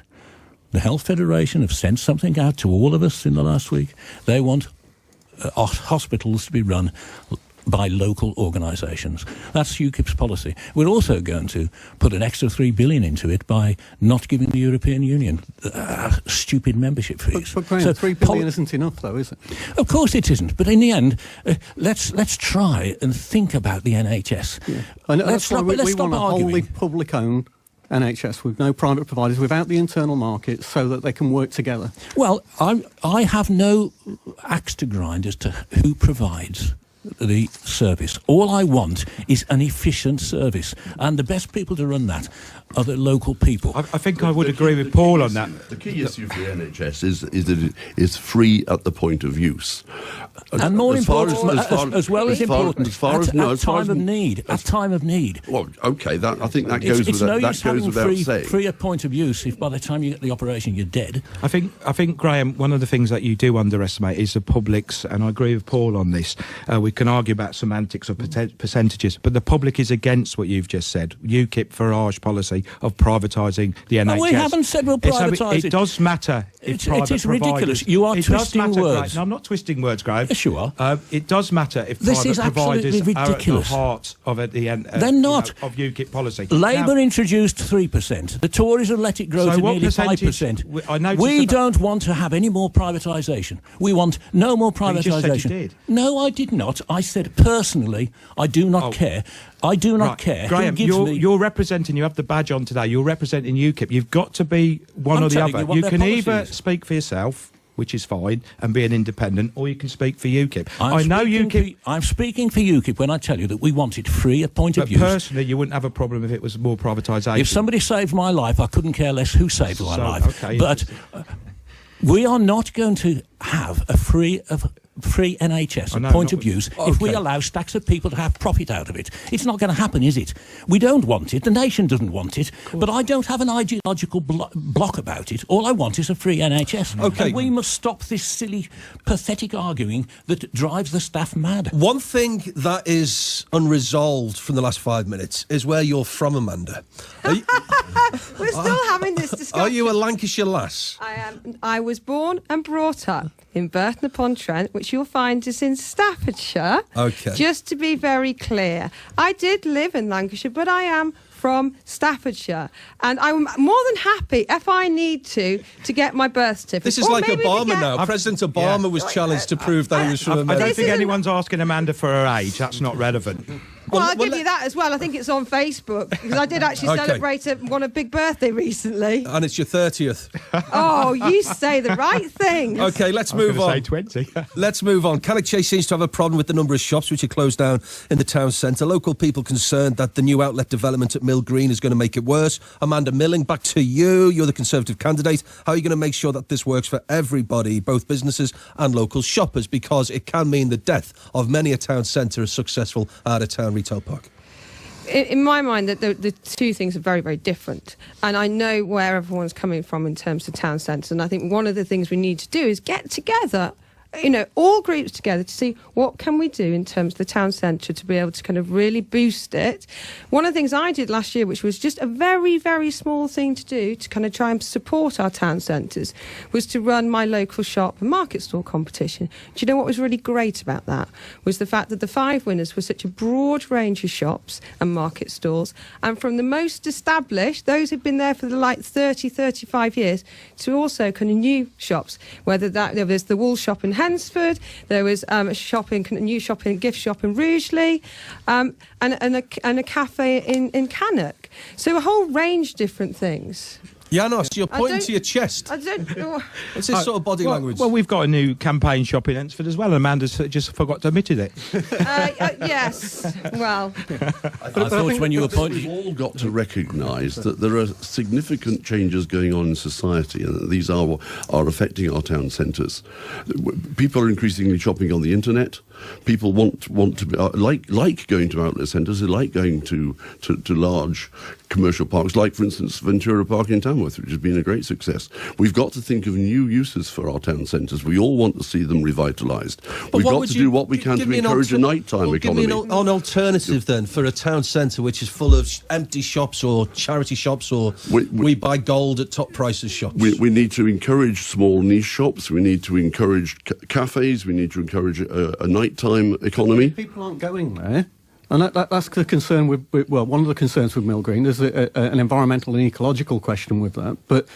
The Health Federation have sent something out to all of us in the last week. They want hospitals to be run by local organisations. That's UKIP's policy. We're also going to put an extra $3 billion into it by not giving the European Union stupid membership fees. But Graham, $3 billion isn't enough, though, is it? Of course it isn't. But in the end, let's try and think about the NHS. Yeah. And that's why we want a wholly public-owned NHS with no private providers, without the internal market, so that they can work together. Well, I have no axe to grind as to who provides the service. All I want is an efficient service, and the best people to run that are the local people. I think I would agree with Paul on that. The key issue for the NHS is that it is free at the point of use. And more important, as well as important, at time of need. Well, OK, I think that goes without saying. Free at point of use if by the time you get the operation you're dead. I think, Graham, one of the things that you do underestimate is the public's, and I agree with Paul on this, we can argue about semantics or percentages, but the public is against what you've just said. UKIP Farage policy of privatising the NHS. We haven't said we'll privatise it. It does matter. It is ridiculous. You are twisting words. No, I'm not twisting words, Graham. No. Yes, you are. It does matter if This private is absolutely providers ridiculous. are at the heart of at the end. They're not. Of UKIP policy. Labour Now, introduced 3%. The Tories have let it grow So to what nearly percentage- 5%. I noticed We about- don't want to have any more privatisation. We want no more Well, you just said you privatisation. did. No, I did not. I said personally, I do not care. I do not care. Graham, Who gives me... you're representing, you have the badge on today, you're representing UKIP. You've got to be one I'm or the telling other. you what You their can policy either is. speak for yourself, which is fine, and be an independent, or you can speak for UKIP. I'm speaking for UKIP when I tell you that we want it free at point of But use. personally, you wouldn't have a problem if it was more privatisation. If somebody saved my life, I couldn't care less who saved my So, life. okay, But we are not going to have a free NHS I know, at point not of with- use if we Okay. allow stacks of people to have profit out of it. It's not going to happen, is it? We don't want it. The nation doesn't want it. But I don't have an ideological block about it. All I want is a free NHS. Okay. And we must stop this silly, pathetic arguing that drives the staff mad. One thing that is unresolved from the last 5 minutes is where you're from, Amanda. We're still having this discussion. Are you a Lancashire lass? I am. I was born and brought up in Burton-upon-Trent, which you'll find is in Staffordshire. Okay. Just to be very clear, I did live in Lancashire, but I am from Staffordshire, and I'm more than happy if I need to get my birth certificate. This is Or like maybe to Obama get- now. President Obama was challenged to prove that he was from I America. don't think anyone's asking Amanda for her age. That's not relevant. Well, I'll give you that as well. I think it's on Facebook because I did actually Okay. celebrate a big birthday recently. And it's your 30th. Oh, you say the right thing. Okay, let's move on. Say 20. Let's move on. Cannock Chase seems to have a problem with the number of shops which are closed down in the town centre. Local people concerned that the new outlet development at Mill Green is going to make it worse. Amanda Milling, back to you. You're the Conservative candidate. How are you going to make sure that this works for everybody, both businesses and local shoppers? Because it can mean the death of many a town centre as successful out-of-town retail park. In my mind, that the two things are very, very different. And I know where everyone's coming from in terms of town centres. And I think one of the things we need to do is get together, all groups together to see what can we do in terms of the town centre to be able to kind of really boost it. One of the things I did last year, which was just a very, very small thing to do to kind of try and support our town centres, was to run my local shop and market stall competition. Do you know what was really great about that? Was the fact that the 5 winners were such a broad range of shops and market stalls, and from the most established, those who've been there for the 30, 35 years, to also kind of new shops, whether that there was the wool shop in Hednesford, there was a gift shop in Rugeley, and a cafe in Cannock. So a whole range of different things. Janos, you're pointing to your chest. I don't. What's this sort of body language? Well, we've got a new campaign shop in Hednesford as well, and Amanda's just forgot to admit it. Yes. Well, I thought when you were pointing... We've all got to recognise that there are significant changes going on in society, and these are affecting our town centres. People are increasingly shopping on the internet. People want to be, like going to outlet centres. They like going to large commercial parks, like, for instance, Ventura Park in Tamworth, which has been a great success. We've got to think of new uses for our town centres. We all want to see them revitalised. We've got to do what we can to encourage a nighttime economy. Give me an alternative then for a town centre which is full of empty shops or charity shops or we buy gold at top prices shops. We need to encourage small niche shops. We need to encourage cafes. We need to encourage a nighttime economy. People aren't going there. And that's the concern with one of the concerns with Mill Green. There's an environmental and ecological question with that. But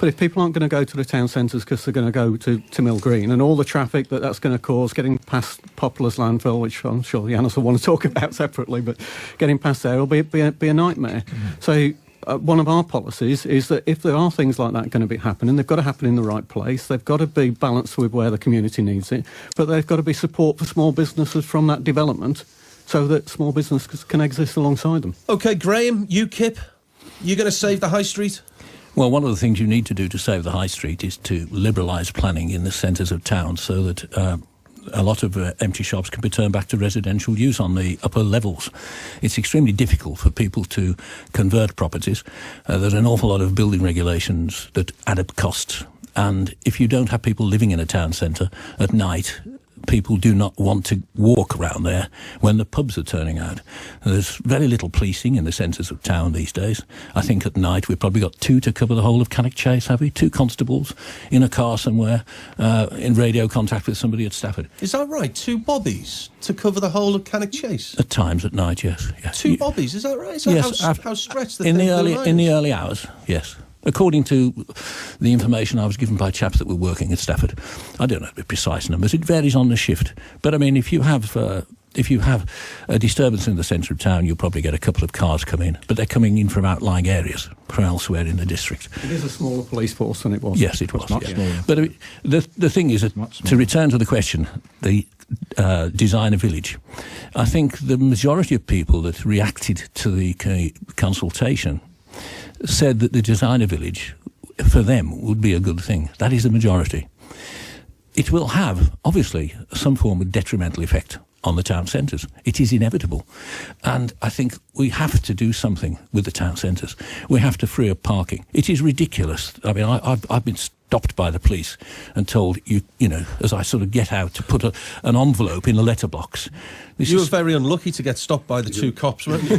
if people aren't going to go to the town centres because they're going to go to Mill Green, and all the traffic that's going to cause getting past Poplar's landfill, which I'm sure Janos will want to talk about separately, but getting past there will be a nightmare. So one of our policies is that if there are things like that going to be happening, they've got to happen in the right place. They've got to be balanced with where the community needs it. But they've got to be support for small businesses from that development, so that small businesses can exist alongside them. OK, Graham, UKIP, you going to save the high street? Well, one of the things you need to do to save the high street is to liberalise planning in the centres of town so that a lot of empty shops can be turned back to residential use on the upper levels. It's extremely difficult for people to convert properties. There's an awful lot of building regulations that add up costs. And if you don't have people living in a town centre at night, people do not want to walk around there when the pubs are turning out. There's very little policing in the centres of town these days. I think at night we've probably got 2 to cover the whole of Cannock Chase, have we? 2 constables in a car somewhere in radio contact with somebody at Stafford. Is that right? 2 bobbies to cover the whole of Cannock Chase? At times at night, yes. 2 bobbies, is that right? Is that yes, how stretched the in thing in the early hours, yes. According to the information I was given by chaps that were working at Stafford, I don't know the precise numbers. It varies on the shift. But I mean, if you have a disturbance in the centre of town, you'll probably get a couple of cars come in. But they're coming in from outlying areas, from elsewhere in the district. It is a smaller police force than it was. Yes, it was. Much smaller. But the thing is, that to return to the question, the designer village, I think the majority of people that reacted to the consultation said that the designer village, for them, would be a good thing. That is the majority. It will have, obviously, some form of detrimental effect on the town centres. It is inevitable. And I think we have to do something with the town centres. We have to free up parking. It is ridiculous. I mean, I've been stopped by the police and told, you know, as I sort of get out, to put an envelope in a letterbox. You were very unlucky to get stopped by the 2 cops, weren't you?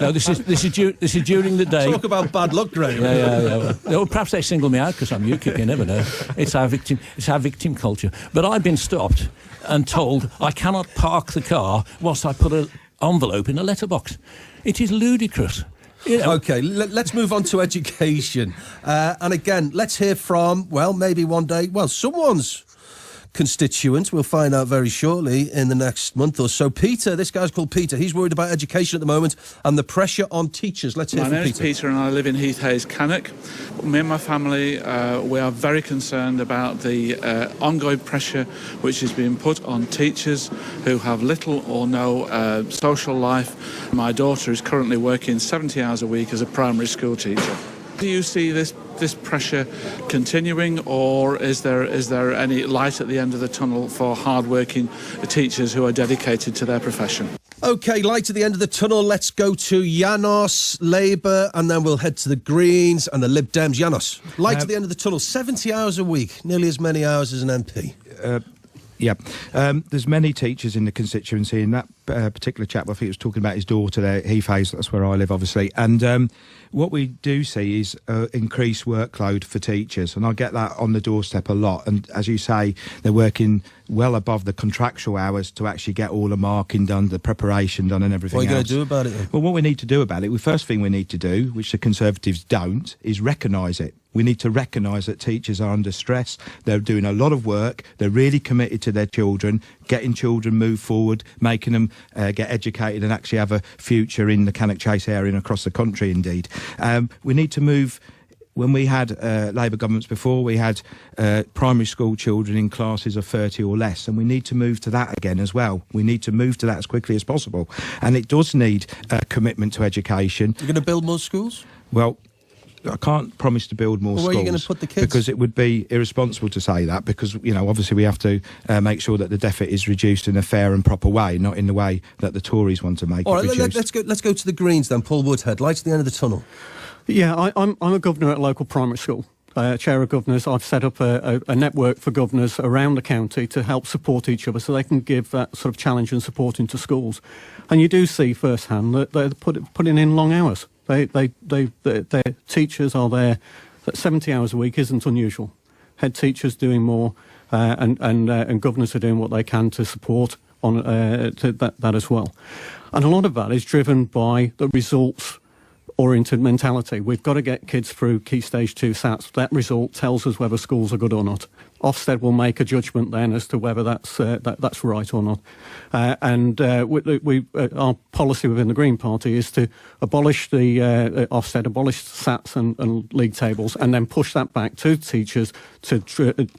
No, this is during the day. Talk about bad luck, Graham. Yeah. Well, perhaps they single me out because I'm UKIP, you never know. It's our victim culture. But I've been stopped and told I cannot park the car whilst I put an envelope in a letterbox. It is ludicrous. OK, let's move on to education. And again, let's hear from, well, maybe one day, someone's constituent. We'll find out very shortly in the next month or so. Peter, this guy's called Peter. He's worried about education at the moment and the pressure on teachers. Let's hear from Peter. My name is Peter and I live in Heath Hayes, Cannock. Me and my family, we are very concerned about the ongoing pressure which is being put on teachers who have little or no social life. My daughter is currently working 70 hours a week as a primary school teacher. Do you see this pressure continuing, or is there any light at the end of the tunnel for hard-working teachers who are dedicated to their profession? OK, light at the end of the tunnel. Let's go to Janos, Labour, and then we'll head to the Greens and the Lib Dems. Janos, light at the end of the tunnel, 70 hours a week, nearly as many hours as an MP. Yeah, there's many teachers in the constituency, and that particular chap, I think he was talking about his daughter there, Heath Hayes, that's where I live, obviously. And what we do see is increased workload for teachers, and I get that on the doorstep a lot. And as you say, they're working well above the contractual hours to actually get all the marking done, the preparation done and everything else. What are you going to do about it then? Well, what we need to do about it, the first thing we need to do, which the Conservatives don't, is recognise it. We need to recognise that teachers are under stress. They're doing a lot of work. They're really committed to their children, getting children move forward, making them get educated and actually have a future in the Cannock Chase area and across the country, indeed. We need to move. When we had Labour governments before, we had primary school children in classes of 30 or less, and we need to move to that again as well. We need to move to that as quickly as possible. And it does need a commitment to education. You're going to build more schools? Well, I can't promise to build more schools. Where are you going to put the kids? Because it would be irresponsible to say that, because, you know, obviously we have to make sure that the deficit is reduced in a fair and proper way, not in the way that the Tories want to make it reduced. Let's go to the Greens then. Paul Woodhead, light at the end of the tunnel. Yeah, I'm a governor at a local primary school. Chair of governors. I've set up a network for governors around the county to help support each other so they can give that sort of challenge and support into schools. And you do see firsthand that they're putting in long hours. Their teachers are there. That 70 hours a week isn't unusual. Head teachers doing more, and governors are doing what they can to support on that as well. And a lot of that is driven by the results-oriented mentality. We've got to get kids through Key Stage 2 SATs. That result tells us whether schools are good or not. Ofsted will make a judgment then as to whether that's right or not. Our policy within the Green Party is to abolish the Ofsted, abolish SATs and league tables, and then push that back to teachers to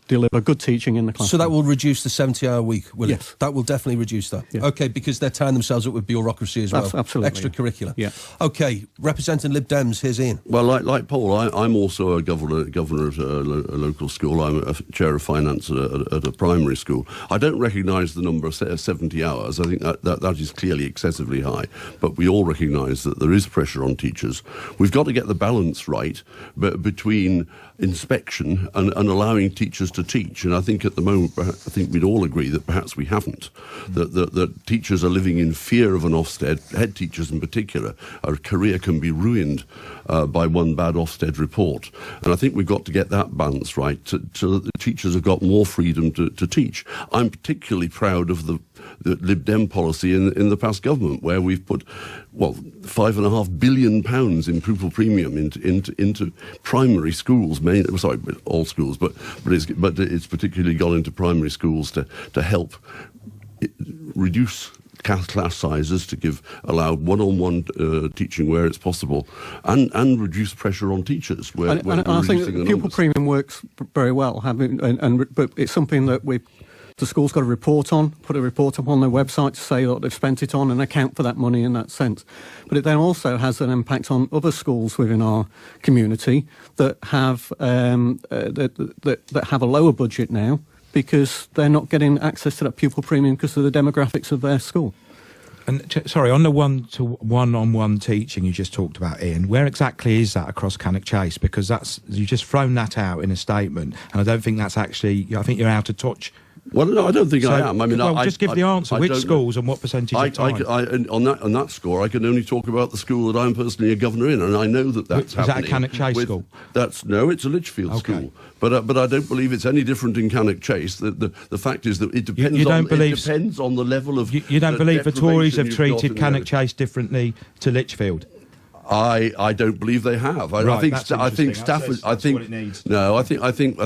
deliver good teaching in the classroom. So that will reduce the 70-hour week, will it? Yes. That will definitely reduce that. Yeah. OK, because they're tying themselves up with bureaucracy as well. Absolutely. Extracurricular. Yeah. OK, representing Lib Dems, here's Ian. Well, like Paul, I'm also a governor at a local school. I'm a chair share of finance at a primary school. I don't recognise the number of 70 hours. I think that is clearly excessively high. But we all recognise that there is pressure on teachers. We've got to get the balance right between inspection and allowing teachers to teach. And I think at the moment, I think we'd all agree that perhaps we haven't. That teachers are living in fear of an Ofsted, head teachers in particular. Our career can be ruined by one bad Ofsted report. And I think we've got to get that balance right so that the teachers have got more freedom to teach. I'm particularly proud of the Lib Dem policy in the past government, where we've put, £5.5 billion in pupil premium into primary schools, all schools, but it's particularly gone into primary schools to help reduce class sizes, to allow one-on-one teaching where it's possible, and reduce pressure on teachers. I think the pupil premium works very well, but it's something that the school's got to put a report up on their website to say that they've spent it on and account for that money in that sense. But it then also has an impact on other schools within our community that have that have a lower budget now, because they're not getting access to that pupil premium because of the demographics of their school. And sorry, on the one-on-one teaching you just talked about, Ian, where exactly is that across Cannock Chase? Because you've just thrown that out in a statement, and I don't think that's actually. I think you're out of touch. Well, no, I don't think I am. I mean, just give the answer. Which schools and what percentage of time? On that score, I can only talk about the school that I'm personally a governor in, and I know that's happening. Is that a Cannock Chase school? No, it's a Lichfield school. But I don't believe it's any different in Cannock Chase. The fact is that it depends. It depends on the level of. You don't believe the Tories have treated Cannock Chase differently to Lichfield? I don't believe they have. I think Stafford. I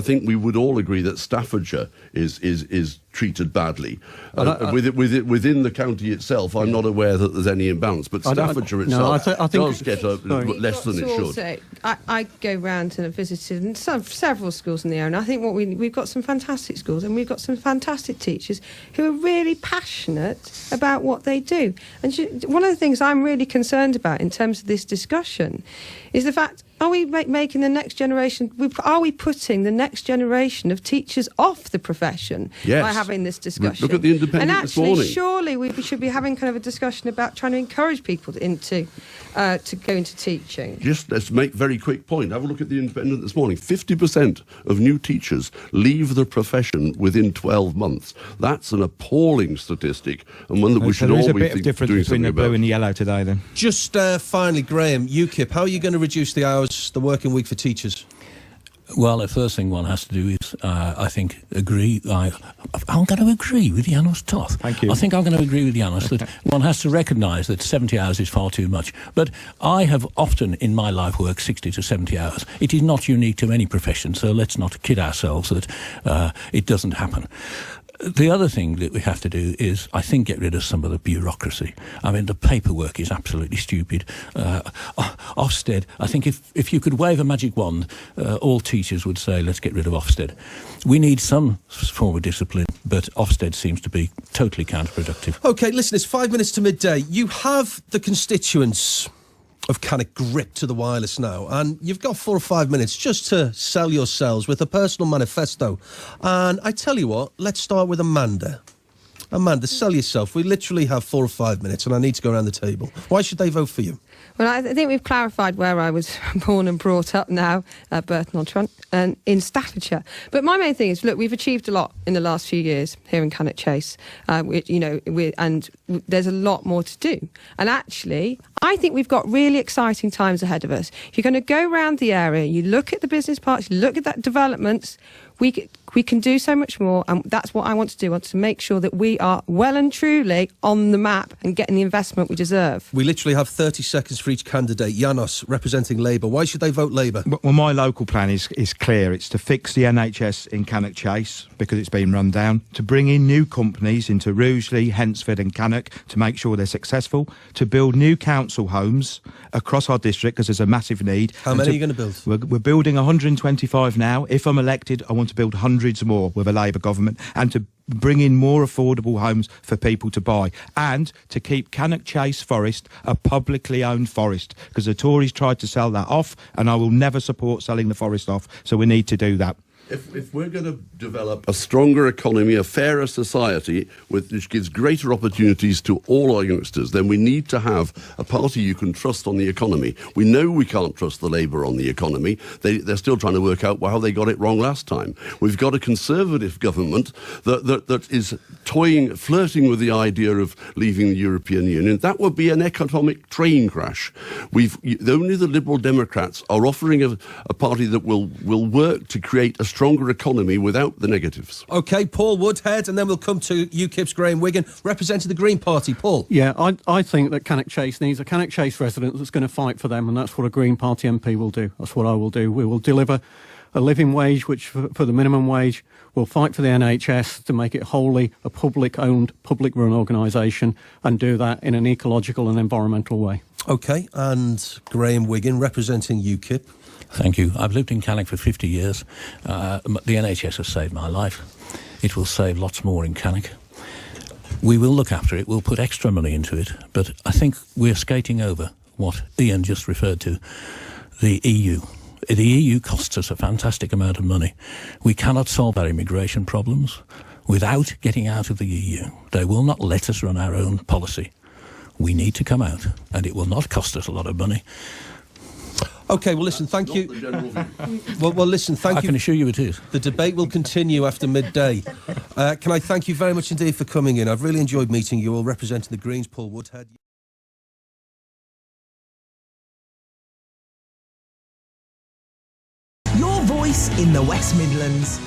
think we would all agree that Staffordshire is treated badly. Within the county itself, I'm not aware that there's any imbalance. But Staffordshire itself does get less than it should. Also, I go round and have visited several schools in the area, and I think we've got some fantastic schools, and we've got some fantastic teachers who are really passionate about what they do. And one of the things I'm really concerned about in terms of this discussion is the fact, are we making the next generation, are we putting the next generation of teachers off the profession by having this discussion? Look at the Independent this morning. And actually, surely we should be having kind of a discussion about trying to encourage people to go into teaching. Just let's make a very quick point. Have a look at the Independent this morning. 50% of new teachers leave the profession within 12 months. That's an appalling statistic, and one that we should all be doing something about. There's a bit of difference between the blue and the yellow today, then. Just finally, Graham, UKIP, how are you going to reduce the hours, the working week for teachers? Well, the first thing one has to do is, I think, agree. I'm going to agree with Janos Toth. Thank you. I think I'm going to agree with Janos that one has to recognise that 70 hours is far too much. But I have often in my life worked 60 to 70 hours. It is not unique to any profession, so let's not kid ourselves that it doesn't happen. The other thing that we have to do is, I think, get rid of some of the bureaucracy. I mean, the paperwork is absolutely stupid. Ofsted, I think if you could wave a magic wand, all teachers would say, let's get rid of Ofsted. We need some form of discipline, but Ofsted seems to be totally counterproductive. OK, listen, it's 5 minutes to midday. You have the constituents of Cannock gripped to the wireless now, and you've got 4 or 5 minutes just to sell yourselves with a personal manifesto. And I tell you what, let's start with Amanda. Amanda, sell yourself. We literally have 4 or 5 minutes, and I need to go around the table. Why should they vote for you? Well, I think we've clarified where I was born and brought up now, Burton-on-Trent, and in Staffordshire. But my main thing is, look, we've achieved a lot in the last few years here in Cannock Chase, and there's a lot more to do. And actually, I think we've got really exciting times ahead of us. If you're going to go around the area, you look at the business parks, you look at that developments, we can do so much more, and that's what I want to do. I want to make sure that we are well and truly on the map and getting the investment we deserve. We literally have 30 seconds for each candidate. Janos, representing Labour. Why should they vote Labour? Well, my local plan is clear. It's to fix the NHS in Cannock Chase, because it's been run down, to bring in new companies into Rugeley, Hednesford and Cannock to make sure they're successful, to build new council homes across our district, because there's a massive need. How many are you going to build? We're building 125 now. If I'm elected, I want to build hundreds more with a Labour government, and to bring in more affordable homes for people to buy, and to keep Cannock Chase Forest a publicly owned forest, because the Tories tried to sell that off, and I will never support selling the forest off, so we need to do that. If we're going to develop a stronger economy, a fairer society, which gives greater opportunities to all our youngsters, then we need to have a party you can trust on the economy. We know we can't trust the Labour on the economy. They're still trying to work out how they got it wrong last time. We've got a Conservative government that is flirting with the idea of leaving the European Union. That would be an economic train crash. Only the Liberal Democrats are offering a party that will work to create a stronger economy without the negatives. OK, Paul Woodhead, and then we'll come to UKIP's Graham Wigan, representing the Green Party. Paul? Yeah, I think that Cannock Chase needs a Cannock Chase resident that's going to fight for them, and that's what a Green Party MP will do. That's what I will do. We will deliver a living wage, which for the minimum wage, we'll fight for the NHS to make it wholly a public-owned, public-run organisation, and do that in an ecological and environmental way. OK, and Graham Wigan, representing UKIP. Thank you. I've lived in Cannock for 50 years. The NHS has saved my life. It will save lots more in Cannock. We will look after it. We'll put extra money into it. But I think we're skating over what Ian just referred to, the EU. The EU costs us a fantastic amount of money. We cannot solve our immigration problems without getting out of the EU. They will not let us run our own policy. We need to come out, and it will not cost us a lot of money. OK, well, listen, thank you. Well, listen, thank you. I can assure you it is. The debate will continue after midday. Can I thank you very much indeed for coming in? I've really enjoyed meeting you all, representing the Greens, Paul Woodhead. Your voice in the West Midlands.